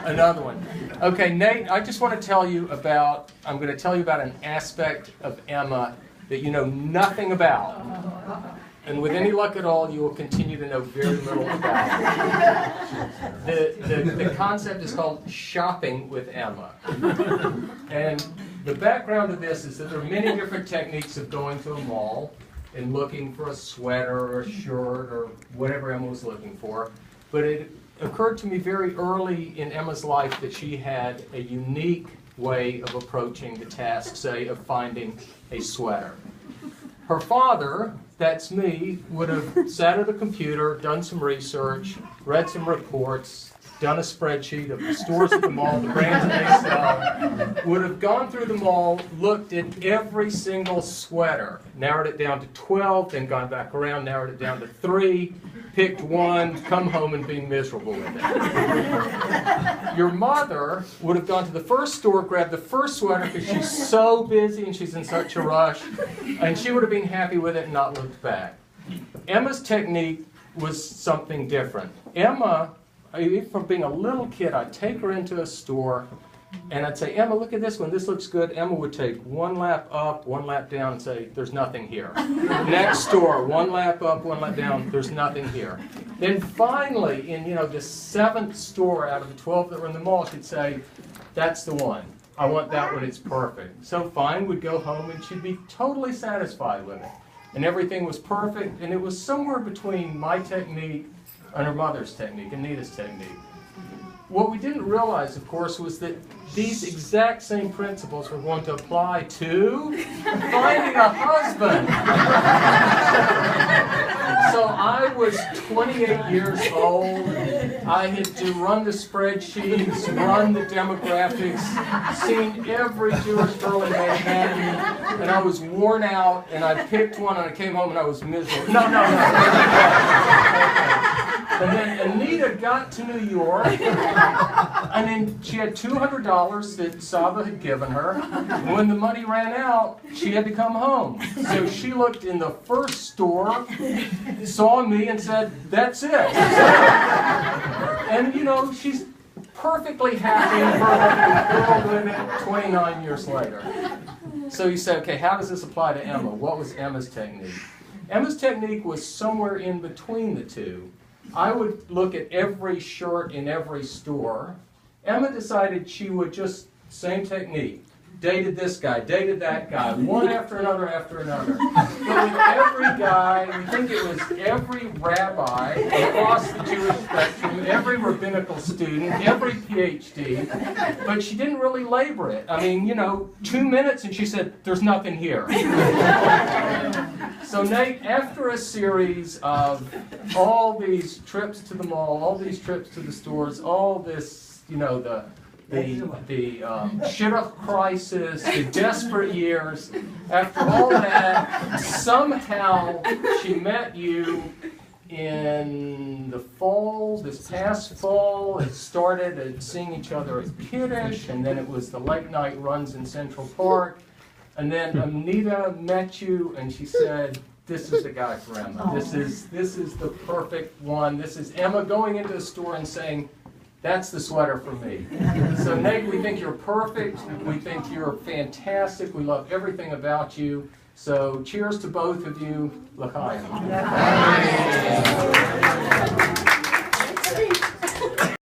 Another one. Okay, Nate, I just want to tell you about, I'm going to tell you about an aspect of Emma that you know nothing about. And with any luck at all, you will continue to know very little about it. The concept is called shopping with Emma. And the background of this is that there are many different techniques of going to a mall and looking for a sweater or a shirt or whatever Emma was looking for. But it occurred to me very early in Emma's life that she had a unique way of approaching the task, say, of finding a sweater. Her father, that's me, would have sat at a computer, done some research, read some reports, done a spreadsheet of the stores at the mall, the brands that they sell, would have gone through the mall, looked at every single sweater, narrowed it down to 12, then gone back around, narrowed it down to 3, picked one, come home and be miserable with it. Your mother would have gone to the first store, grabbed the first sweater because she's so busy and she's in such a rush, and she would have been happy with it and not looked back. Emma's technique was something different. Emma, from being a little kid, I'd take her into a store and I'd say, Emma, look at this one, this looks good. Emma would take one lap up, one lap down and say, there's nothing here. Next store, one lap up, one lap down, there's nothing here. Then finally, in the 7th store out of the 12 that were in the mall, she'd say, that's the one. I want that one, it's perfect. So fine, we'd go home and she'd be totally satisfied with it. And everything was perfect, and it was somewhere between my technique and her mother's technique, Anita's technique. What we didn't realize, of course, was that these exact same principles were going to apply to finding a husband. So I was 28 years old. I had to run the spreadsheets, run the demographics, seen every Jewish girl in Manhattan, and I was worn out, and I picked one, and I came home, and I was miserable. No. And then Anita got to New York, and then she had $200 that Saba had given her. And when the money ran out, she had to come home. So she looked in the first store, saw me, and said, that's it. And she's perfectly happy with it 29 years later. So you say, okay, how does this apply to Emma? What was Emma's technique? Emma's technique was somewhere in between the two. I would look at every shirt in every store. Emma decided she would just, same technique. Dated this guy, dated that guy, one after another after another. But with every guy, we think it was every rabbi across the Jewish spectrum, every rabbinical student, every PhD, but she didn't really labor it. I mean, 2 minutes and she said, there's nothing here. So Nate, after a series of all these trips to the mall, all these trips to the stores, all this, the shidduch crisis, the desperate years, after all that, somehow she met you in the fall, this past fall. It started at seeing each other at Kiddush, and then it was the late night runs in Central Park. And then Anita met you, and she said, this is the guy for Emma. This is the perfect one. This is Emma going into the store and saying, that's the sweater for me. So Nate, we think you're perfect. We think you're fantastic. We love everything about you. So cheers to both of you. L'chaim.